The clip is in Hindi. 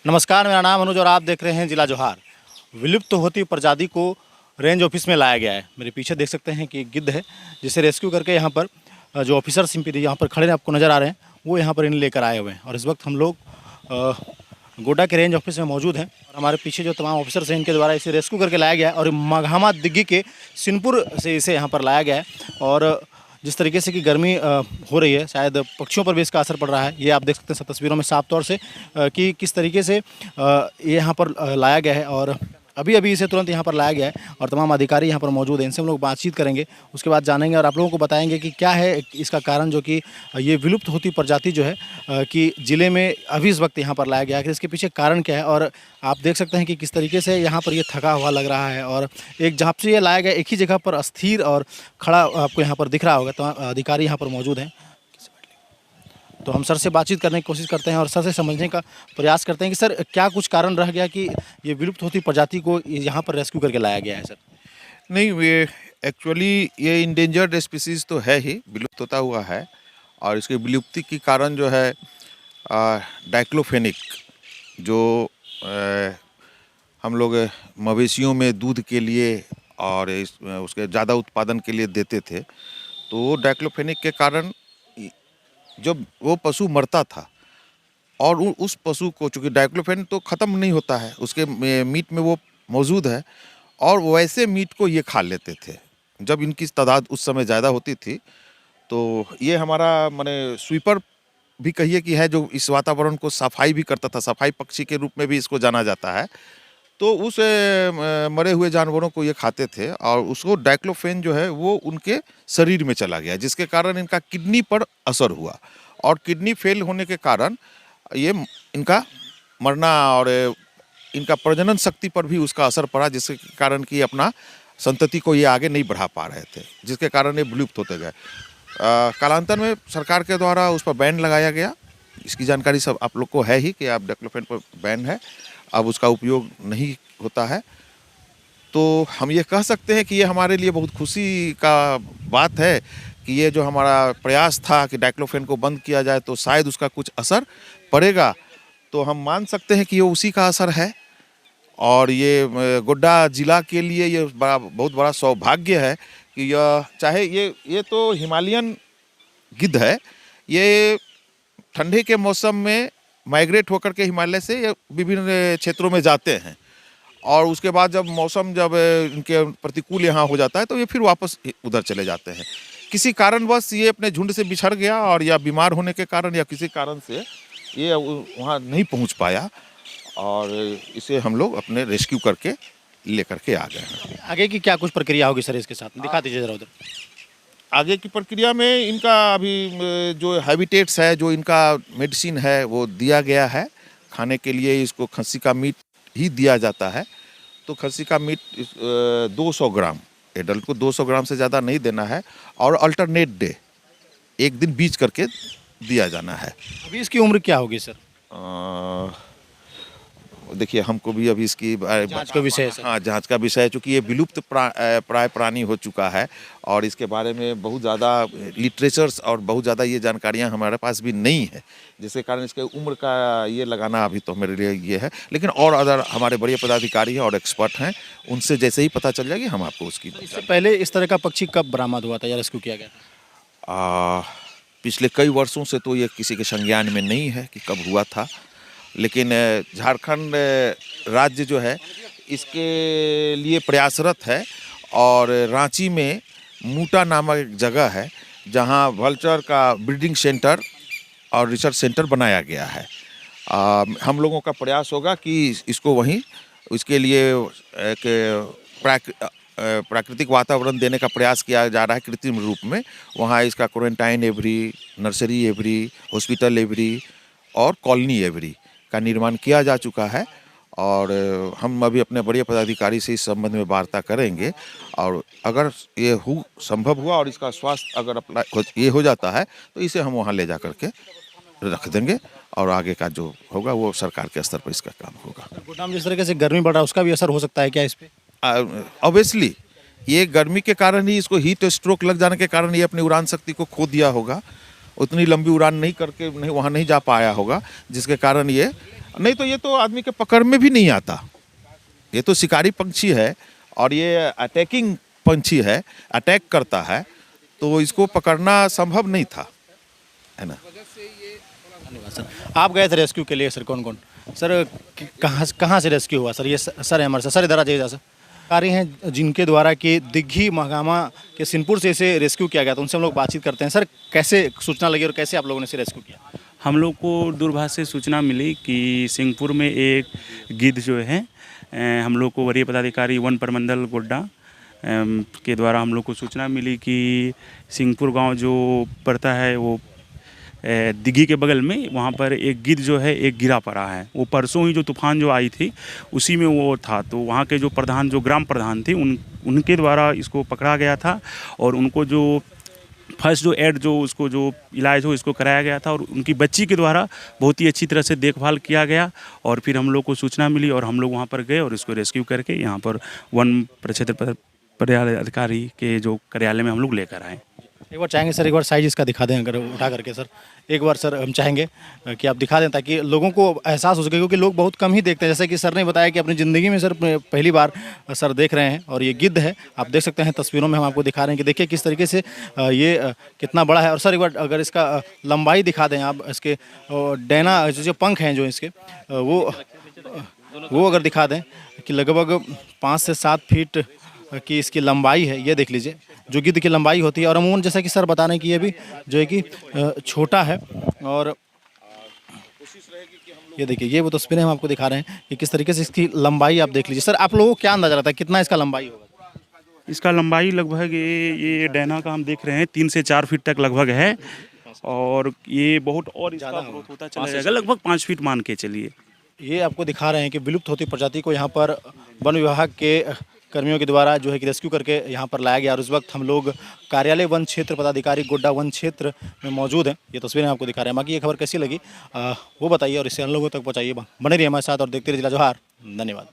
नमस्कार, मेरा नाम अनुज और आप देख रहे हैं जिला जोहार। विलुप्त होती प्रजाति को रेंज ऑफिस में लाया गया है। मेरे पीछे देख सकते हैं कि एक गिद्ध है जिसे रेस्क्यू करके यहाँ पर जो ऑफिसर सिंपी यहाँ पर खड़े आपको नज़र आ रहे हैं, वो यहाँ पर इन्हें लेकर आए हुए हैं। और इस वक्त हम लोग गोड्डा के रेंज ऑफिस में मौजूद हैं और हमारे पीछे जो तमाम ऑफिसर्स हैं इनके द्वारा इसे रेस्क्यू करके लाया गया है और मगहमा दिग्गी के सिनपुर से इसे यहाँ पर लाया गया है। और जिस तरीके से कि गर्मी हो रही है, शायद पक्षियों पर भी इसका असर पड़ रहा है। ये आप देख सकते हैं सब तस्वीरों में साफ तौर से कि किस तरीके से ये यहाँ पर लाया गया है। और अभी अभी इसे तुरंत यहाँ पर लाया गया है और तमाम अधिकारी यहाँ पर मौजूद हैं। इनसे हम लोग बातचीत करेंगे, उसके बाद जानेंगे और आप लोगों को बताएंगे कि क्या है इसका कारण, जो कि ये विलुप्त होती प्रजाति जो है कि ज़िले में अभी इस वक्त यहाँ पर लाया गया है। इसके पीछे कारण क्या है और आप देख सकते हैं कि किस तरीके से यहाँ पर ये थका हुआ लग रहा है। और एक जहाँ से ये लाया गया एक ही जगह पर अस्थिर और खड़ा आपको यहाँ पर दिख रहा होगा। तो अधिकारी यहाँ पर मौजूद हैं, तो हम सर से बातचीत करने की कोशिश करते हैं और सर से समझने का प्रयास करते हैं कि सर क्या कुछ कारण रह गया कि ये विलुप्त होती प्रजाति को यहाँ पर रेस्क्यू करके लाया गया है। सर नहीं, ये एक्चुअली ये इंडेंजर्ड स्पीसीज़ तो है ही, विलुप्त होता हुआ है। और इसके विलुप्ति के कारण जो है डाइक्लोफेनिक, जो हम लोग मवेशियों में दूध के लिए और उसके ज़्यादा उत्पादन के लिए देते थे, तो डाइक्लोफेनिक के कारण जब वो पशु मरता था और उस पशु को, चूँकि डाइक्लोफेन तो ख़त्म नहीं होता है, उसके मीट में वो मौजूद है और वैसे मीट को ये खा लेते थे। जब इनकी तादाद उस समय ज़्यादा होती थी, तो ये हमारा माने स्वीपर भी कहिए कि है, जो इस वातावरण को सफाई भी करता था, सफाई पक्षी के रूप में भी इसको जाना जाता है। तो उस मरे हुए जानवरों को ये खाते थे और उसको डाइक्लोफेन जो है वो उनके शरीर में चला गया, जिसके कारण इनका किडनी पर असर हुआ और किडनी फेल होने के कारण ये इनका मरना और इनका प्रजनन शक्ति पर भी उसका असर पड़ा, जिसके कारण कि अपना संतति को ये आगे नहीं बढ़ा पा रहे थे, जिसके कारण ये विलुप्त होते गए। कालांतर में सरकार के द्वारा उस पर बैन लगाया गया। इसकी जानकारी सब आप लोग को है ही कि आप डाइक्लोफेन पर बैन है, अब उसका उपयोग नहीं होता है। तो हम ये कह सकते हैं कि ये हमारे लिए बहुत खुशी का बात है कि ये जो हमारा प्रयास था कि डाइक्लोफेन को बंद किया जाए, तो शायद उसका कुछ असर पड़ेगा। तो हम मान सकते हैं कि ये उसी का असर है और ये गोड्डा ज़िला के लिए ये बहुत बड़ा सौभाग्य है कि यह, चाहे ये तो हिमालयन गिद्ध है, ये ठंडे के मौसम में माइग्रेट होकर के हिमालय से ये विभिन्न क्षेत्रों में जाते हैं और उसके बाद जब मौसम इनके प्रतिकूल यहाँ हो जाता है, तो ये फिर वापस उधर चले जाते हैं। किसी कारणवश ये अपने झुंड से बिछड़ गया और या बीमार होने के कारण या किसी कारण से ये वहाँ नहीं पहुँच पाया और इसे हम लोग अपने रेस्क्यू करके लेकर के आ गए हैं। आगे की क्या कुछ प्रक्रिया होगी सर इसके साथ, दिखा दीजिए जरा उधर। आगे की प्रक्रिया में इनका अभी जो हैबिटेट्स है, जो इनका मेडिसिन है, वो दिया गया है खाने के लिए। इसको खस्सी का मीट ही दिया जाता है, तो खस्सी का मीट 200 ग्राम, एडल्ट को 200 ग्राम से ज़्यादा नहीं देना है और अल्टरनेट डे, एक दिन बीच करके दिया जाना है। अभी इसकी उम्र क्या होगी सर? देखिए, हमको भी अभी इसकी जांच का विषय है सर। हाँ, जांच का विषय है, चूँकि ये विलुप्त प्राय प्राणी हो चुका है और इसके बारे में बहुत ज़्यादा लिटरेचर्स और बहुत ज़्यादा ये जानकारियाँ हमारे पास भी नहीं है, जिसके कारण इसके उम्र का ये लगाना अभी तो मेरे लिए ये है। लेकिन और अदर हमारे बड़े पदाधिकारी हैं और एक्सपर्ट हैं, उनसे जैसे ही पता चल जाएगी हम आपको उसकी। इससे पहले इस तरह का पक्षी कब बरामद हुआ था या रेस्क्यू किया गया था? पिछले कई वर्षों से तो ये किसी के संज्ञान में नहीं है कि कब हुआ था, लेकिन झारखंड राज्य जो है इसके लिए प्रयासरत है और रांची में मूटा नामक एक जगह है जहां वल्चर का ब्रीडिंग सेंटर और रिसर्च सेंटर बनाया गया है। हम लोगों का प्रयास होगा कि इसको वहीं, इसके लिए एक प्राकृतिक वातावरण देने का प्रयास किया जा रहा है कृत्रिम रूप में। वहाँ इसका quarantine every, nursery every, hospital every और कॉलोनी एवरी का निर्माण किया जा चुका है और हम अभी अपने बड़े पदाधिकारी से इस संबंध में वार्ता करेंगे और अगर ये संभव हुआ और इसका स्वास्थ्य अगर ये हो जाता है, तो इसे हम वहाँ ले जा करके रख देंगे और आगे का जो होगा वो सरकार के स्तर पर इसका काम होगा। गोड्डा में जिस तरीके से गर्मी बढ़ रहा है, उसका भी असर हो सकता है क्या इस पर? ऑब्वियसली ये गर्मी के कारण ही, इसको हीट स्ट्रोक लग जाने के कारण ये अपनी उड़ान शक्ति को खो दिया होगा उतनी लंबी उड़ान नहीं करके नहीं वहाँ नहीं जा पाया होगा, जिसके कारण ये नहीं तो ये तो आदमी के पकड़ में भी नहीं आता। ये तो शिकारी पंछी है और ये अटैकिंग पंछी है, अटैक करता है, तो इसको पकड़ना संभव नहीं था, है ना। धन्यवाद सर। आप गए थे रेस्क्यू के लिए सर, कौन कौन सर, कहाँ से रेस्क्यू हुआ सर? ये सर है हमारे सर इधर आ जाइए सर। कार्य हैं जिनके द्वारा कि दिग्घी महागामा के सिंहपुर से इसे रेस्क्यू किया गया, तो उनसे हम लोग बातचीत करते हैं। सर कैसे सूचना लगी और कैसे आप लोगों ने इसे रेस्क्यू किया? हम लोग को दूरभाष से सूचना मिली कि सिंहपुर में एक गिद्ध जो है, हम लोग को वरीय पदाधिकारी वन प्रमंडल गोड्डा के द्वारा हम लोग को सूचना मिली कि सिंहपुर गांव जो पड़ता है वो दिघी के बगल में, वहाँ पर एक गिद्ध जो है एक गिरा पड़ा है। वो परसों ही जो तूफान जो आई थी उसी में वो था, तो वहाँ के जो प्रधान, जो ग्राम प्रधान थे, उनके द्वारा इसको पकड़ा गया था और उनको जो फर्स्ट जो एड जो उसको जो इलाज हो इसको कराया गया था और उनकी बच्ची के द्वारा बहुत ही अच्छी तरह से देखभाल किया गया। और फिर हम लोग को सूचना मिली और हम लोग वहाँ पर गए और इसको रेस्क्यू करके यहाँ पर वन प्रक्षेत्र पर्यावरण अधिकारी के जो कार्यालय में हम लोग लेकर आए। एक बार चाहेंगे सर, एक बार साइज इसका दिखा दें अगर उठा करके सर, एक बार सर हम चाहेंगे कि आप दिखा दें ताकि लोगों को एहसास हो सके, क्योंकि लोग बहुत कम ही देखते हैं। जैसे कि सर ने बताया कि अपनी ज़िंदगी में सर पहली बार सर देख रहे हैं और ये गिद्ध है। आप देख सकते हैं तस्वीरों में हम आपको दिखा रहे हैं कि देखिए किस तरीके से ये कितना बड़ा है। और सर एक बार अगर इसका लंबाई दिखा दें आप, इसके डैना जो पंख हैं जो इसके वो अगर दिखा दें कि लगभग 5 से 7 फीट की इसकी लंबाई है। ये देख लीजिए जो गिद्ध की लंबाई होती है। और अमूमन जैसा कि सर बता रहे हैं कि ये भी जो है कि छोटा है। और ये देखिए ये वो तस्वीरें हम आपको दिखा रहे हैं कि किस तरीके से इसकी लंबाई आप देख लीजिए। सर आप लोगों को क्या अंदाजा रहता है कितना इसका लंबाई होगा? इसका लंबाई लगभग ये डैना का हम देख रहे हैं 3 से 4 फीट तक लगभग है और ये बहुत और इसका ग्रोथ होता चला जाएगा, लगभग 5 फीट मान के चलिए। ये आपको दिखा रहे हैं कि विलुप्त होती प्रजाति को यहाँ पर वन विभाग के कर्मियों के द्वारा जो है कि रेस्क्यू करके यहाँ पर लाया गया। और इस वक्त हम लोग कार्यालय वन क्षेत्र पदाधिकारी गोड्डा वन क्षेत्र में मौजूद हैं। ये तस्वीरें आपको दिखा रहे हैं। बाकी ये खबर कैसी लगी वो बताइए और इससे अन्य लोगों तक पहुँचाइए। बने रहिए हमारे साथ और देखते रहिए जिला जोहार। धन्यवाद।